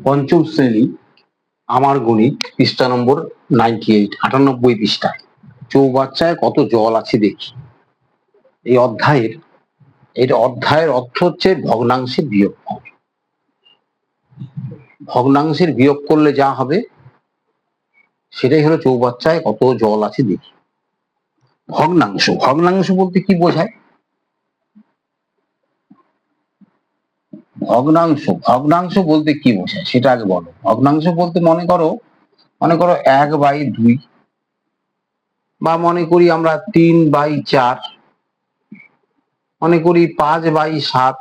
পঞ্চম শ্রেণী আমার গণিত পৃষ্ঠা নম্বর 98 পৃষ্ঠায় চৌবাচ্চায় কত জল আছে দেখি। এই অধ্যায়ের অর্থ হচ্ছে ভগ্নাংশের বিয়োগ। ভগ্নাংশের বিয়োগ করলে যা হবে সেটাই হলো চৌবাচ্চায় কত জল আছে দেখি। ভগ্নাংশ বলতে কি বোঝায়? ভগ্নাংশ বলতে কি বোঝায় সেটা আগে বলো। ভগ্নাংশ বলতে মনে করো 1/2 বা মনে করি আমরা 3/4, মনে করি 5/7।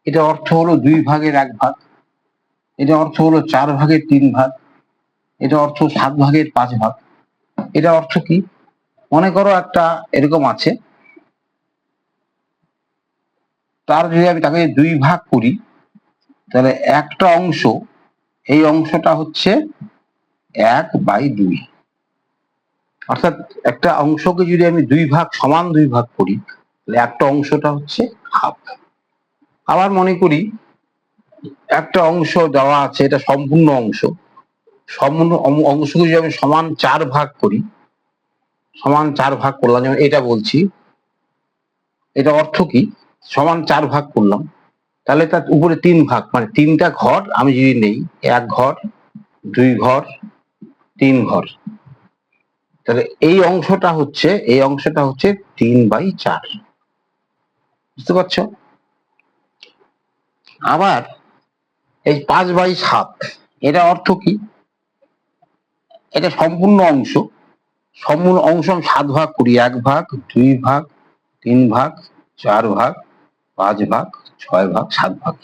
এটা অর্থ হলো 2 ভাগের 1 ভাগ, এটা অর্থ হলো 4 ভাগের 3 ভাগ, এটা অর্থ 7 ভাগের 5 ভাগ। এটা অর্থ কি? মনে করো একটা এরকম আছে, তার যদি আমি তাকে 2 ভাগ করি তাহলে একটা অংশ, এই অংশটা হচ্ছে 1/2। অর্থাৎ একটা অংশকে যদি আমি 2 ভাগ সমান 2 ভাগ করি তাহলে একটা অংশটা হচ্ছে হাফ। আবার মনে করি একটা অংশ দেওয়া আছে, এটা সম্পূর্ণ অংশকে যদি আমি সমান 4 ভাগ করি, সমান 4 ভাগ করলাম, যেমন এটা বলছি, এটা অর্থ কি? সমান 4 ভাগ করলাম তাহলে তার উপরে 3 ভাগ, মানে 3টা ঘর আমি যদি নেই, 1 ঘর, 2 ঘর, 3 ঘর, তাহলে এই অংশটা হচ্ছে 3/4। বুঝতে পারছো? আবার এই 5/7, এটা অর্থ কি? এটা সম্পূর্ণ অংশ আমি 7 ভাগ করি, 1 ভাগ, 2 ভাগ, 3 ভাগ, 4 ভাগ, 5 ভাগ, 6 ভাগ, 7 ভাগ।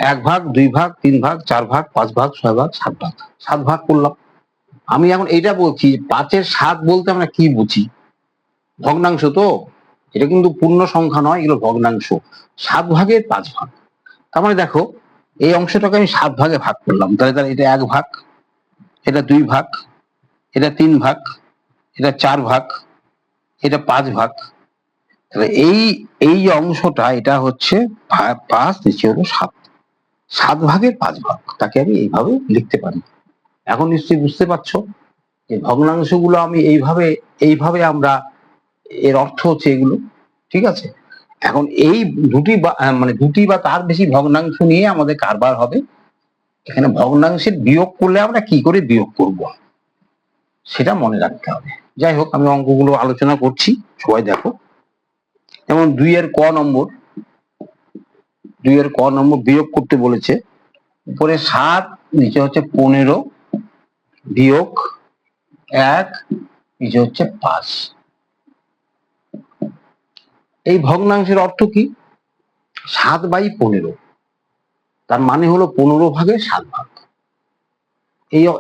1 ভাগ, 2 ভাগ, 3 ভাগ, 4 ভাগ, 5 ভাগ, 6 ভাগ, 7 ভাগ, 7 ভাগ করলাম। আমি এখন এটা বলছি 5-এর 7 বলতে আমরা কি বুঝি? ভগ্নাংশ তো, এটা কিন্তু পূর্ণ সংখ্যা নয়, এগুলো ভগ্নাংশ। 7 ভাগের 5 ভাগ। তার মানে দেখো এই অংশটাকে আমি 7 ভাগে ভাগ করলাম, তাহলে এটা 1 ভাগ, এটা 2 ভাগ, এটা 3 ভাগ, এটা 4 ভাগ, এটা 5 ভাগ। তাহলে এই অংশটা এটা হচ্ছে 5, নিচে হলো 7 ভাগের 5 ভাগ, তাকে আমি এইভাবে লিখতে পারি। এখন নিশ্চয়ই বুঝতে পারছো যে ভগ্নাংশগুলো আমি এইভাবে আমরা, এর অর্থ হচ্ছে এগুলো। ঠিক আছে? এখন এই দুটি বা তার বেশি ভগ্নাংশ নিয়ে আমাদের কারবার হবে। এখানে ভগ্নাংশের বিয়োগ করলে আমরা কি করে বিয়োগ করব সেটা মনে রাখতে হবে। যাই হোক, আমি অঙ্কগুলো আলোচনা করছি, সবাই দেখো। যেমন 2-এর ক নম্বর বিয়োগ করতে বলেছে। উপরে 7, নিচে হচ্ছে 15, বিয়োগ 1, নিচে হচ্ছে 5। এই ভগ্নাংশের অর্থ কি? 7/15, তার মানে হলো 15 ভাগের 7 ভাগ।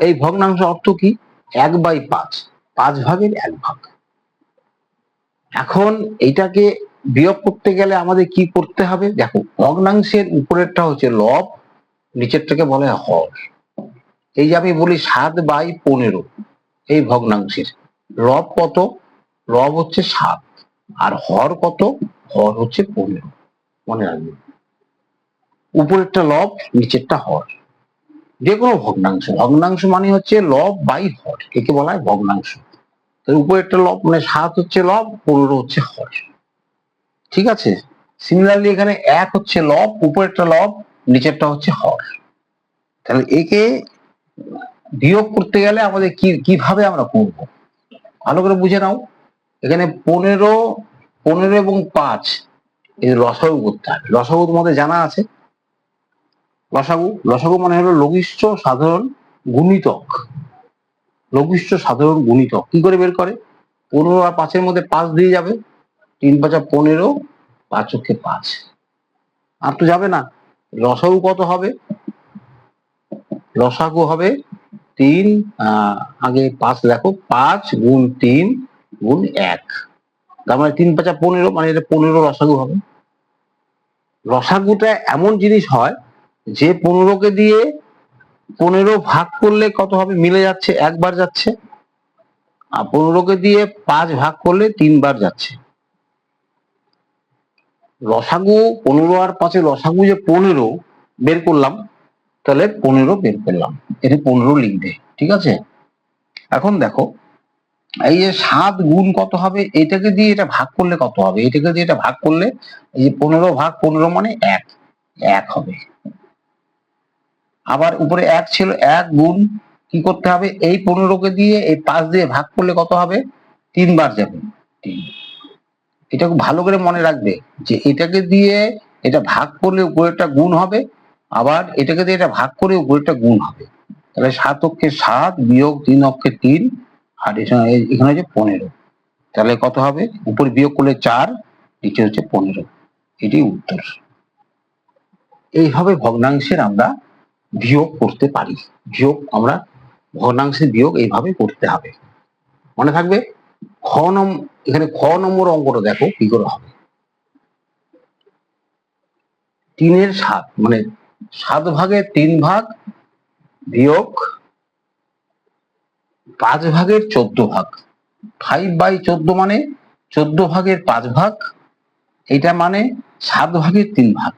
এই ভগ্নাংশ অর্থ কি? 1/5, 5 ভাগের 1 ভাগ। এখন এইটাকে বিয়োগ করতে গেলে আমাদের কি করতে হবে? দেখো, ভগ্নাংশের উপরেরটা হচ্ছে লব, নিচেরটাকে বলে হর। এই যে আমি বলি 7/15, এই ভগ্নাংশের লব কত? লব হচ্ছে 7, আর হর কত? হর হচ্ছে 15। মনে রাখবে, উপরেরটা লব, নিচেরটা হর। যে কোনো ভগ্নাংশ মানে হচ্ছে লব বাই হর, একে বলা হয় ভগ্নাংশ। উপরেরটা লব মানে 7 হচ্ছে লব, 15 হচ্ছে হর। ঠিক আছে? সিমিলারলি এখানে 1 হচ্ছে লব, উপরেরটা লব, নিচেরটা হচ্ছে হর। তাহলে একে বিয়োগ করতে গেলে আমাদের কিভাবে আমরা করব ভালো করে বুঝে নাও। এখানে 15 এবং 5 এই লসাগু করতে হবে। লসাগু তোমাদের জানা আছে? লসাগু মানে হলো লঘিষ্ঠ সাধারণ গুণিতক। কি করে বের করে? 15 আর 5-এর মধ্যে 5 দিয়ে যাবে, 3×5 = 15, 5×5 = 5। আর তো যাবে না। লসাগু কত হবে? লসাগু হবে 3, আগে 5 দেখো, 5 গুণ 3 গুণ 1, তার মানে 3×5 = 15, মানে এটা 15 লসাগু হবে। লসাগুটা এমন জিনিস হয় যে 15কে দিয়ে 15 ভাগ করলে কত হবে? মিলে যাচ্ছে, একবার যাচ্ছে। আর 15কে দিয়ে 5 ভাগ করলে 3 বার যাচ্ছে। লসাগু 15 আর 5 লসাগু যে 15 বের করলাম, তাহলে 15 বের করলাম, এটা 15 লিখবে, ঠিক আছে। এখন দেখো এই যে 7 গুণ কত হবে, এটাকে দিয়ে এটা ভাগ করলে কত হবে, এটাকে দিয়ে এটা ভাগ করলে এই যে 15 ভাগ 15 মানে 1 হবে। আবার উপরে 1 ছিল, 1 গুণ কি করতে হবে, এই 15কে দিয়ে এই 5 দিয়ে ভাগ করলে কত হবে, 3 বার যাবে 3। এটা খুব ভালো করে মনে রাখবে যে এটাকে দিয়ে এটা ভাগ করলে উপরেরটা গুণ হবে, আবার এটাকে দিয়ে এটা ভাগ করে উপরেরটা গুণ হবে। তাহলে 7 অক্ষে 7 বিয়োগ 3 অক্ষে 3, আর এখানে হচ্ছে 15। তাহলে কত হবে, উপরে বিয়োগ করলে 4, নিচে হচ্ছে 15। এটি উত্তর। এইভাবে ভগ্নাংশের আমরা বিয়োগ করতে পারি। আমরা ভগ্নাংশের বিয়োগ এইভাবে করতে হবে, মনে থাকবে। এখানে খ নম্বর অঙ্কটা দেখো কি করে হবে। 3 7 মানে 7 ভাগের 3 ভাগ বিয়োগ 5 ভাগের 14 ভাগ। 5/14 মানে 14 ভাগের 5 ভাগ, এটা মানে 7 ভাগের 3 ভাগ।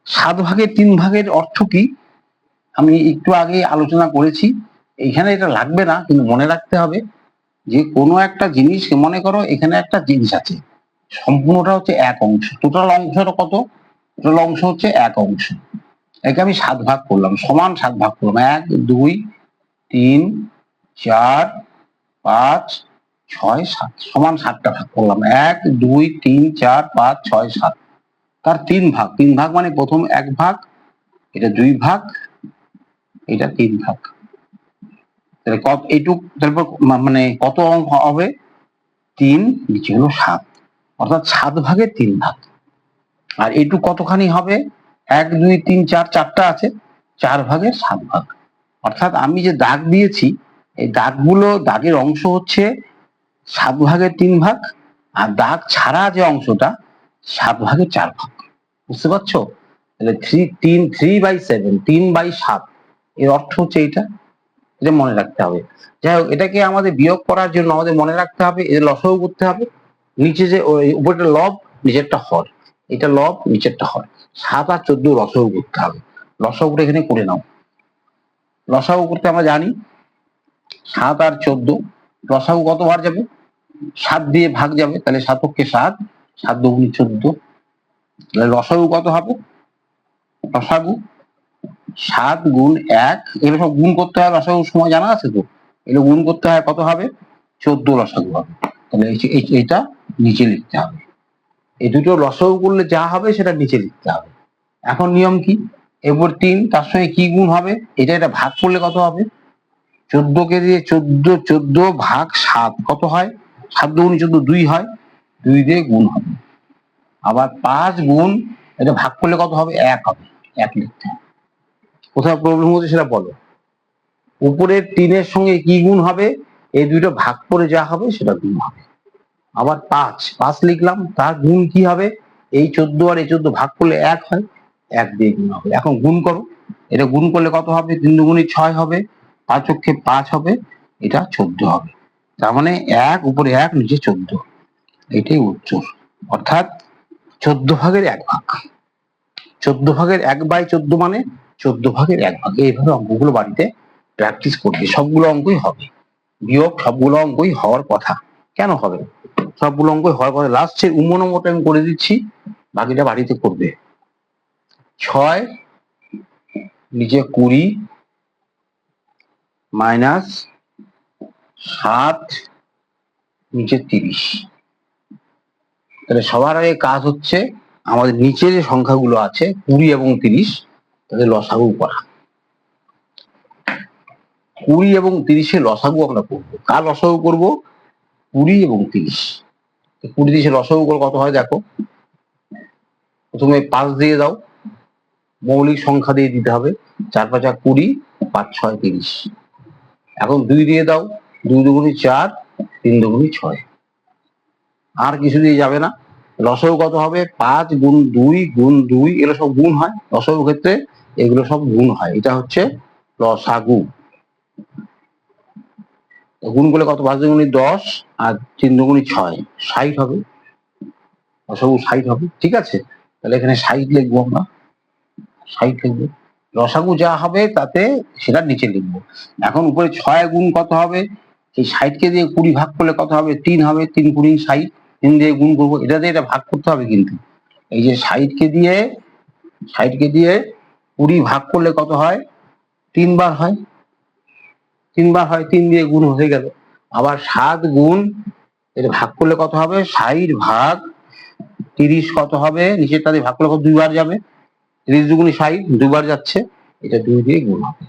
7 ভাগের 3 ভাগের অর্থ কি আমি একটু আগে আলোচনা করেছি, এখানে এটা লাগবে না, কিন্তু মনে রাখতে হবে যে কোনো একটা জিনিস, মনে করো এখানে একটা জিনিস আছে, সম্পূর্ণটা হচ্ছে 1 অংশ, টোটাল অংশটা কত, টোটাল অংশ হচ্ছে 1 অংশ। একে আমি 7 ভাগ করলাম, সমান 7 ভাগ করলাম, 1 2 3 4 5 6 7, সমান 7টা ভাগ করলাম, 1 2 3 4 5 6 7। তার 3 ভাগ, 3 ভাগ মানে প্রথম 1 ভাগ, এটা 2 ভাগ, এটা 3 ভাগ। তাহলে এইটুক তারপর মানে কত অঙ্ক হবে, 3, নিচে হলো 7, অর্থাৎ 7 ভাগের 3 ভাগ। আর এইটুক কতখানি হবে, 1 2 3 4, 4টা আছে, 4 ভাগের 7 ভাগ। অর্থাৎ আমি যে দাগ দিয়েছি এই দাগের অংশ হচ্ছে 7 ভাগের 3 ভাগ, আর দাগ ছাড়া যে অংশটা 7 ভাগের 4 ভাগ। বুঝতে পারছো? তাহলে 3/7, 3/7 এর অর্থ হচ্ছে এটা মনে রাখতে হবে। যাই হোক, এটাকে আমাদের বিয়োগ করার জন্য আমাদের মনে রাখতে হবে এর লসাগু করতে হবে। নিচে যে উপরটা লব, নিচেরটা হর, এটা লব, নিচেরটা হর। 7 আর 14 লসাগু করতে হবে। লসাগুটা এখানে করে নাও। লসাগু করতে আমরা জানি 7 আর 14, লসাগু কতবার যাবে, 7 দিয়ে ভাগ যাবে, তাহলে 7 পক্ষে 7, 7 দুগুণে 14। তাহলে লসাগু কত হবে, লসাগু 7 গুণ 1, এগুলো সব গুণ করতে হয়, লসাগুর সময় জানা আছে তো, এগুলো গুণ করতে হয়, কত হবে, 14 লসাগু হবে। তাহলে এইটা নিচে লিখতে হবে, এই দুটো লসাগু করলে যা হবে সেটা নিচে লিখতে হবে। এখন নিয়ম কি, এরপর 3, তার সঙ্গে কি গুণ হবে, এটা ভাগ করলে কত হবে, 14 কে দিয়ে 14 ভাগ 7 কত হয়, 7 দুগুণে 14, 2 হয়, 2 দিয়ে গুণ হবে। আবার 5 গুণ এটা ভাগ করলে কত হবে, 1 হবে, 1 লিখতে হবে। কোথায় প্রবলেম হচ্ছে সেটা বলো। উপরের 3 সঙ্গে কি গুণ হবে, এই দুটো ভাগ করে যা হবে সেটা গুণ হবে। আবার 5 লিখলাম, তার গুণ কি হবে, এই 14 আর এই 14 ভাগ করলে 1 হয়, 1 দিয়ে গুণ হবে। এখন গুণ করো, এটা গুণ করলে কত হবে, 3 দুগুণে 6 হবে, 5 অক্ষে 5 হবে, এটা 14 হবে। তার মানে 1 উপরে 1, নিচে 14, এটাই উত্তর। অর্থাৎ 14 ভাগের 1 ভাগ। 14 ভাগের 1/14 মানে 14 ভাগের 1 ভাগ। এইভাবে অঙ্কগুলো বাড়িতে প্র্যাকটিস করবে, সবগুলো অঙ্কই হবে। বিয়োগ সবগুলো অঙ্কই হওয়ার কথা। কেন হবে, সবগুলো অঙ্কই হওয়ার কথা। লাস্টের নম্বরটা আমি করে দিচ্ছি, বাকিটা বাড়িতে করবে। 6 নিচে 20 মাইনাস 7 নিচে 30। তাহলে সবার আগে কাজ হচ্ছে আমাদের নিচে যে সংখ্যাগুলো আছে 20 এবং 30, তাদের লসাগু করা। 20 এবং 30 লসাগু আমরা করবো। কার লসাগু করবো, 20 এবং 30। 20 30 লসাগু করে কত হয় দেখো, প্রথমে 5 দিয়ে দাও, মৌলিক সংখ্যা দিয়ে দিতে হবে, 4 5 20, 5 6 30। এখন 2 দিয়ে দাও, 2 দুগুণে 4, 3 দুগুণে 6। আর কিছু দিয়ে যাবে না। লসাগু কত হবে, 5 গুণ 2 গুণ 2, এগুলো সব গুণ হয় লসাগু ক্ষেত্রে, এগুলো সব গুণ হয়, এটা হচ্ছে লসাগু। গুণ করলে কত, 5 দুগুণে 10 আর 3 দুগুণে 6, 60 হবে, লসাগু 60 হবে। ঠিক আছে, তাহলে এখানে 60 লিখবো আমরা। 60 লিখবো। লসাগু যা হবে তাতে সেটা নিচে লিখবো। এখন উপরে 6 গুণ কত হবে, এই 60কে দিয়ে 20 ভাগ করলে কত হবে, 3 হবে। 3 গুণিং 60, 3 দিয়ে গুণ করবো, এটা দিয়ে এটা ভাগ করতে হবে। কিন্তু এই যে 60কে দিয়ে 20 ভাগ করলে কত হয়, 3 বার হয়। 3 বার হয়, 3 দিয়ে গুণ হয়ে গেল। আবার 7 গুণ, এটা ভাগ করলে কত হবে, 60 ভাগ 30 কত হবে, নিচের তাদের ভাগ করলে কত, 2 বার যাবে। 30 দুগুণে 60, 2 বার যাচ্ছে, এটা 2 দিয়ে গুণ হবে।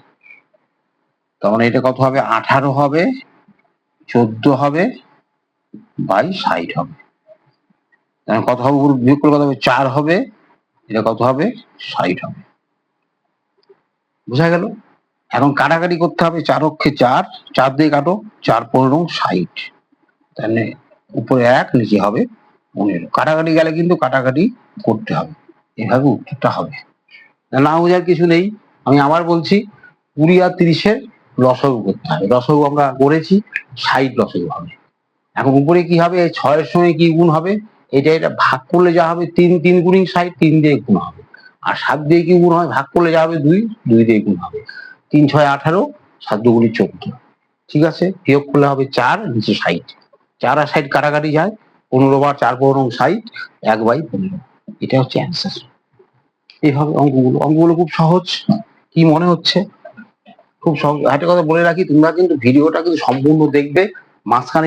তার মানে এটা কত হবে, 18 হবে, 14 হবে বাই 60 হবে। কত হবে, বিয়োগ করলে কত হবে, 4 হবে, এটা কত হবে, 60 হবে। বোঝা গেল? এখন কাটাকাটি করতে হবে, 4 অক্ষে 4, 4 দিয়ে কাটো, 4 15 60, তাহলে উপরে 1, নিচে হবে 15। কাটাকাটি গেলে কিন্তু কাটাকাটি করতে হবে, এভাবে উত্তরটা হবে। না বোঝার কিছু নেই, আমি আবার বলছি, 20 আর 30-এর লসাগু করতে হবে। লসাগু আমরা করেছি, 60 লসাগু হবে। এখন উপরে কি হবে, 6-এর সঙ্গে কি গুণ হবে, এটা ভাগ করলে যা হবে 3, 3 গুণিং 60, 3 দিয়ে গুণ হবে। আর 7 দিয়ে কি গুণ হয়, ভাগ করলে যা হবে 2, 2 দিয়ে গুণ হবে। 3 6 18, 7 2 গুণি 14। ঠিক আছে, বিয়োগ করলে হবে 4, নিচে 60। 4 আর 60 কাটাকাটি যায়, 15 বার 4 15 60, 1/15। এটা হচ্ছে অ্যান্সার। এইভাবে অঙ্কগুলো খুব সহজ। কি মনে হচ্ছে? খুব সহজ। একটা কথা বলে রাখি, তোমরা কিন্তু ভিডিওটা কিন্তু সম্পূর্ণ দেখবে, মাঝখানে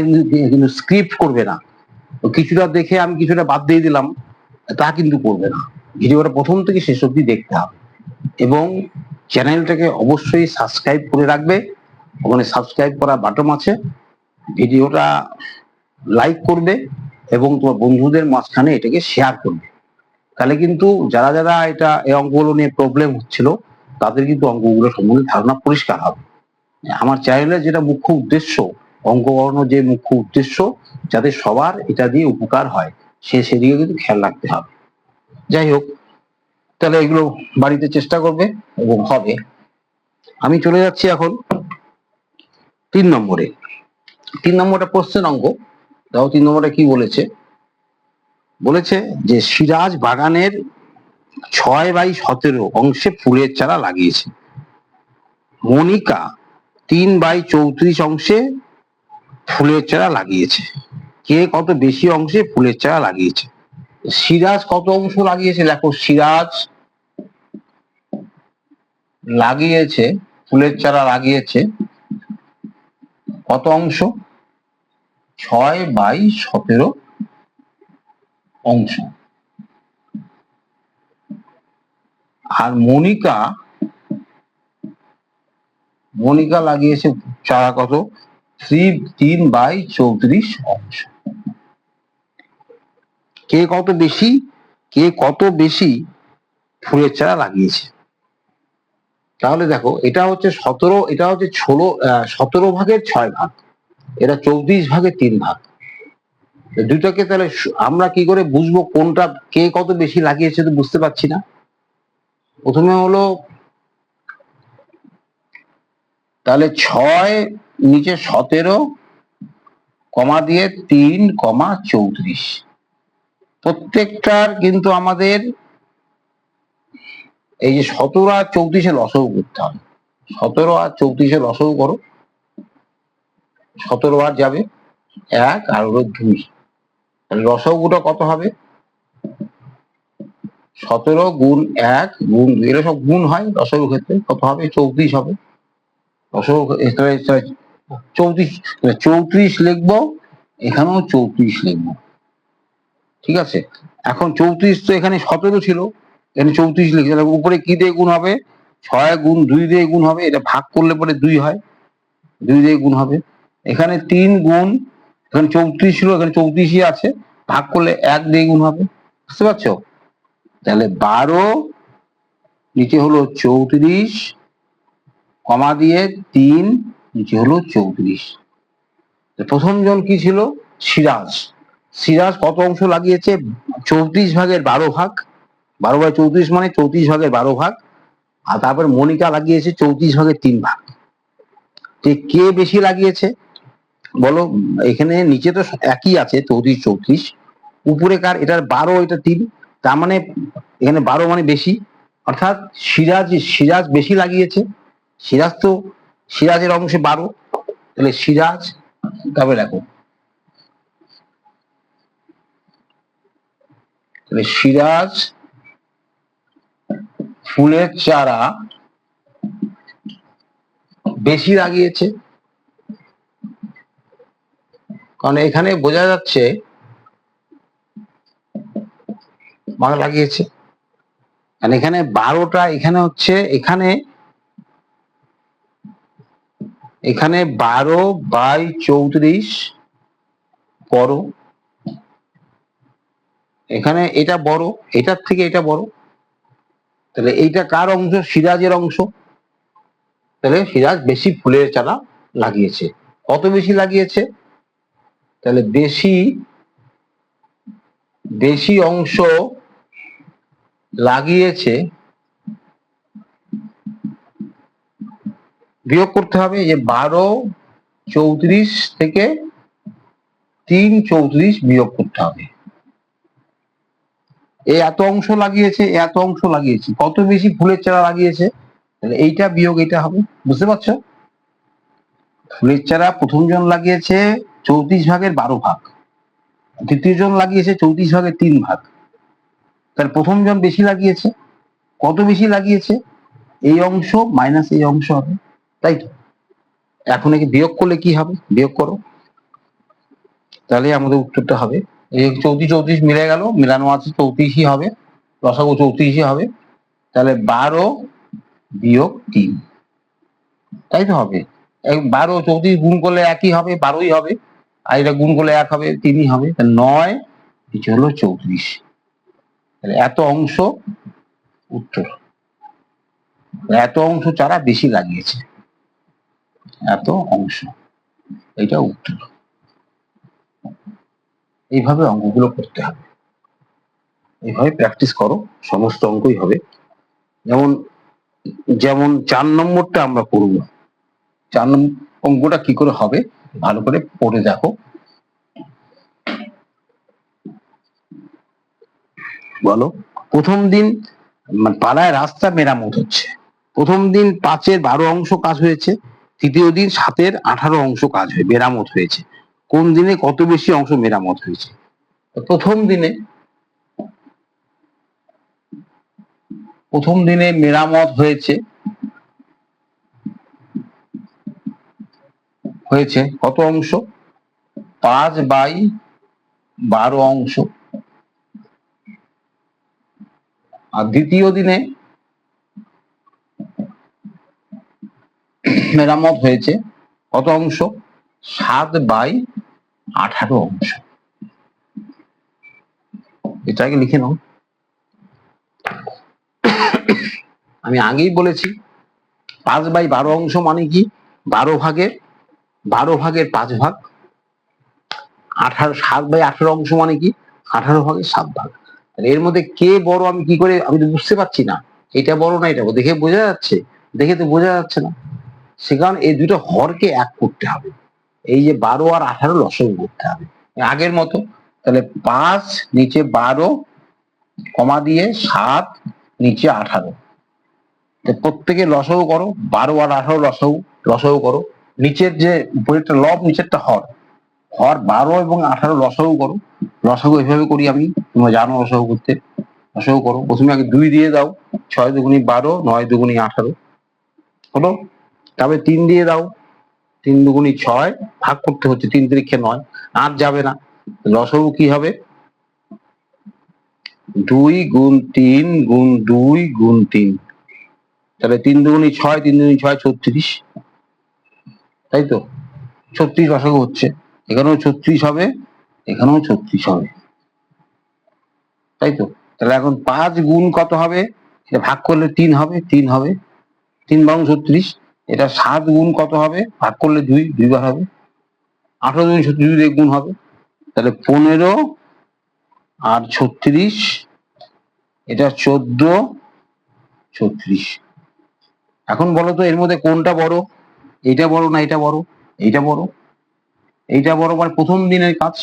কিন্তু স্ক্রিপ্ট করবে না। কিছুটা দেখে আমি কিছুটা বাদ দিয়ে দিলাম, তা কিন্তু করবে না। ভিডিওটা প্রথম থেকে শেষ অবধি দেখতে হবে। এবং চ্যানেলটাকে অবশ্যই সাবস্ক্রাইব করে রাখবে, ওখানে সাবস্ক্রাইব করা বাটন আছে। ভিডিওটা লাইক করবে এবং তোমার বন্ধুদের মাঝখানে এটাকে শেয়ার করবে। তাহলে কিন্তু যারা যারা এই অঙ্কগুলো নিয়ে প্রবলেম হচ্ছিল, তাদের কিন্তু অঙ্কগুলো সম্বন্ধে ধারণা পরিষ্কার হবে। আমার চ্যানেলের যেটা মুখ্য উদ্দেশ্য, অঙ্ক করানোর যে মুখ্য উদ্দেশ্য, যাতে সবার এটা দিয়ে উপকার হয়, সেদিকে কিন্তু খেয়াল রাখতে হবে। যাই হোক, তাহলে এগুলো বাড়িতে চেষ্টা করবে এবং হবে। আমি চলে যাচ্ছি এখন 3 নম্বরে। 3 নম্বরটা প্রশ্নের অঙ্ক। দাও 3 নম্বরটা কি বলেছে, বলেছে যে সিরাজ বাগানের 6/17 অংশে ফুলের চারা লাগিয়েছে। মনিকা 3/34 অংশে ফুলের চারা লাগিয়েছে। কে কত বেশি অংশে ফুলের চারা লাগিয়েছে? সিরাজ কত অংশ লাগিয়েছে, দেখো সিরাজ লাগিয়েছে, ফুলের চারা লাগিয়েছে কত অংশ, 6/17 অংশ। আর মনিকা লাগিয়েছে চারা কত, 3/34 অংশ। কে কত বেশি ফুলের চারা লাগিয়েছে? তাহলে দেখো, এটা হচ্ছে 17, এটা হচ্ছে 17 ভাগের 6 ভাগ, এটা 34 ভাগের 3 ভাগ। দুটাকে তাহলে আমরা কি করে বুঝবো কোনটা কে কত বেশি লাগিয়েছে, তো বুঝতে পারছি না। প্রথমে হলো, তাহলে 6 নিচে 17 কমা দিয়ে 3,34। প্রত্যেকটার কিন্তু আমাদের এই যে 17 আর 34 লসাগু করতে হবে। 17 আর 34 লসাগু করো, 17 বার যাবে 1 আর হলো 2, তাহলে লসাগুটা কত হবে, 17 গুণ 1 গুণ 2, এগুলো সব গুণ হয় লসাগুর ক্ষেত্রে, কত হবে, 34 হবে। লসাগু 34 লিখবো, এখানেও 34 লিখবো। ঠিক আছে, এখন 34 তো এখানে 17 ছিল, এখানে 34 লিখে, উপরে কি দিয়ে গুণ হবে, 6 গুণ 2 দিয়ে গুণ হবে, এটা ভাগ করলে পরে 2 হয়, 2 দিয়ে গুণ হবে। এখানে 3 গুণ, এখানে 34 ছিল, এখানে 34ই আছে, ভাগ করলে 1 দিয়ে গুণ হবে। বুঝতে পারছো? তাহলে 12 নিচে হলো 34 কমা দিয়ে 3 নিচে হলো 34। প্রথম জন কি ছিল, সিরাজ। সিরাজ কত অংশ লাগিয়েছে, 34 ভাগের 12 ভাগ, 12/34 মানে 34 ভাগের 12 ভাগ। আর তারপর মনিকা লাগিয়েছে 34 ভাগের 3 ভাগ। কে বেশি লাগিয়েছে বলো, এখানে নিচে তো একই আছে 34 34, উপরে কার, এটার 12 এটা 3, তার মানে এখানে 12 মানে বেশি, অর্থাৎ সিরাজ বেশি লাগিয়েছে, সিরাজের অংশে 12, তাহলে সিরাজ, তবে দেখো তাহলে সিরাজ ফুলের চারা বেশি লাগিয়েছে, কারণ এখানে বোঝা যাচ্ছে লাগিয়েছে, কারণ এখানে 12টা, এখানে হচ্ছে এখানে 12/34 বড়, এখানে এটা বড়, এটার থেকে এটা বড়, তাহলে এইটা কার অংশ? সিরাজের অংশ, তাহলে সিরাজ বেশি ফুলের চারা লাগিয়েছে। কত বেশি লাগিয়েছে? তাহলে বেশি অংশ লাগিয়েছে, বিয়োগ করতে হবে যে 12/34 থেকে 3/34 বিয়োগ করতে হবে। এত অংশ লাগিয়েছে, কত বেশি ফুলের চারা লাগিয়েছে, তাহলে এইটা বিয়োগ এটা হবে। বুঝতে পারছো? ফুলের চারা প্রথম জন লাগিয়েছে 34/12, দ্বিতীয় জন লাগিয়েছে 34/3, তাহলে প্রথম জন বেশি লাগিয়েছে। কত বেশি লাগিয়েছে? এই অংশ মাইনাস এই অংশ হবে, তাই তো? এখন একে বিয়োগ করলে কি হবে? বিয়োগ করো, তাহলে আমাদের উত্তরটা হবে এই 34 মিলে গেল, মিলানো আছে 34ই হবে, লসাগু 34ই হবে, তাহলে 12-3, তাই তো হবে। 12-34 গুণ করলে একই হবে, 12ই হবে, আর এটা গুণ করলে 1 হবে, 3ই হবে, 9 নিচে হলো 34, তাহলে এত অংশ উত্তর। এত অংশ চারা বেশি লাগিয়েছে, এত অংশ, এটা উত্তর। এইভাবে অঙ্কগুলো করতে হবে, এইভাবে প্র্যাকটিস করো, সমস্ত অঙ্কই হবে। যেমন 4 নম্বরটা আমরা করব, 4 নম্বর অঙ্কটা কি করে হবে ভালো করে পড়ে দেখো। বলো, প্রথম দিন পাড়ায় রাস্তা মেরামত হচ্ছে, প্রথম দিন 5/12 অংশ কাজ হয়েছে, তৃতীয় দিন 7/18 অংশ কাজ হয়ে মেরামত হয়েছে, কোন দিনে কত বেশি অংশ মেরামত হয়েছে? প্রথম দিনে মেরামত হয়েছে কত অংশ? 5/12 অংশ। আর দ্বিতীয় দিনে মেরামত হয়েছে কত অংশ? 7/18 অংশ। এটাকে লিখে নাও। আমি আগেই বলেছি 5/12 অংশ মানে কি? 12 ভাগের 5 ভাগ। 7/18 অংশ মানে কি? 18/7 ভাগ। এর মধ্যে কে বড় আমি কি করে, আমি তো বুঝতে পারছি না এটা বড় না এটা বড়, দেখে বোঝা যাচ্ছে? দেখে তো বোঝা যাচ্ছে না। সে কারণে এই দুটো হরকে এক করতে হবে, এই যে 12 আর 18 লসাগু করতে হবে আগের মতো। তাহলে 5 নিচে 12 কমা দিয়ে 7 নিচে 18, প্রত্যেকে লসাগু করো, 12 আর 18 লসাগু করো। নিচের যে উপরেরটা লব, নিচেরটা হর, 12 এবং 18 লসাগু করো। লসাগু এভাবে করি আমি, তোমরা জানো লসাগু করতে। লসাগু করো, প্রথমে আগে 2 দিয়ে দাও, 6 দুগুণী 12, 9 দুগুণী 18 হলো। তারপরে 3 দিয়ে দাও, 3 দুগুণী 6, ভাগ করতে হচ্ছে 3 3 9, 8 যাবে না। লসাগু কি হবে? 2 গুণ 3 গুণ 2 গুণ 3, তাহলে 3 দুগুণী 6, 3 দুগুণী 6 36, তাই তো? 36 লসাগু হচ্ছে, এখানেও 36 হবে, এখানেও 36 হবে, তাই তো? তাহলে এখন 5 গুণ কত হবে? এটা ভাগ করলে 3 হবে, 3 হবে, 3 বারং 36। এটা 7 গুণ কত হবে? ভাগ করলে 2 বার হবে, 18 দুগুণ 36 দিয়ে গুণ হবে, তাহলে 15 আর 36, এটা 14 36। এখন বলো তো এর মধ্যে কোনটা বড়? এইটা বড় না এটা বড়? এইটা বড়। এইটা বড় মানে প্রথম দিনের কাজ।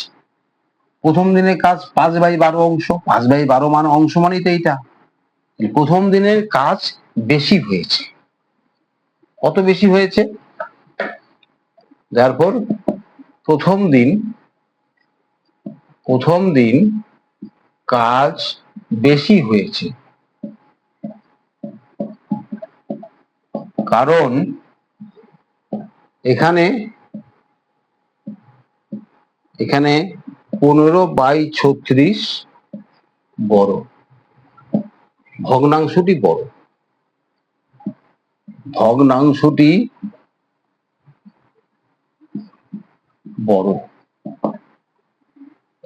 5/12 অংশ, 5/12 মানে অংশ মানেই তো এইটা, প্রথম দিনের কাজ বেশি হয়েছে। কত বেশি হয়েছে? তারপর প্রথম দিন কাজ বেশি হয়েছে, কারণ এখানে 15/36 বড়, ভগ্নাংশটি বড়,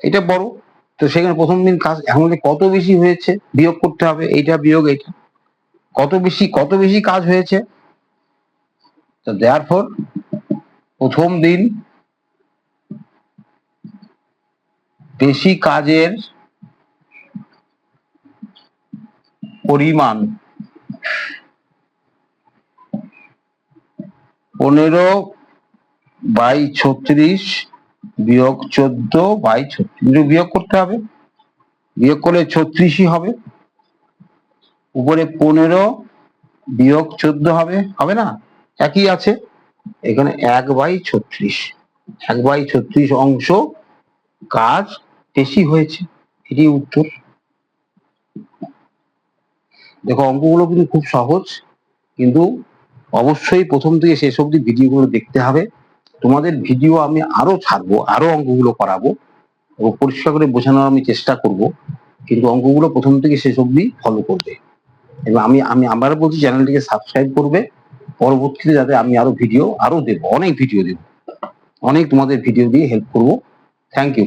এটা বড়। তো সেখানে প্রথম দিন কাজ এখন কত বেশি হয়েছে বিয়োগ করতে হবে, এইটা বিয়োগ এইটা, কত বেশি কাজ হয়েছে। তো দেয়ারফর প্রথম দিন বেশি কাজের পরিমাণ 15/36 বিয়োগ 14/36 বিয়োগ করতে হবে, বিয়োগ করলে 36ই হবে, উপরে 15 বিয়োগ 14 হবে না? একই আছে, এখানে 1/36 অংশ কাজ বেশি হয়েছে, এটি উত্তর। দেখো অঙ্কগুলো কিন্তু খুব সহজ, কিন্তু অবশ্যই প্রথম থেকে শেষ অবধি ভিডিওগুলো দেখতে হবে। তোমাদের ভিডিও আমি আরো ছাড়বো, আরো অঙ্কগুলো করাবো এবং পরিষ্কার করে বোঝানোর আমি চেষ্টা করব, কিন্তু অঙ্কগুলো প্রথম থেকে শেষ অবধি ফলো করবে। এবং আমি আবারও বলছি, চ্যানেলটিকে সাবস্ক্রাইব করবে, পরবর্তীতে যাতে আমি আরো ভিডিও দেবো, অনেক ভিডিও দেবো, অনেক তোমাদের ভিডিও দিয়ে হেল্প করবো। Thank you.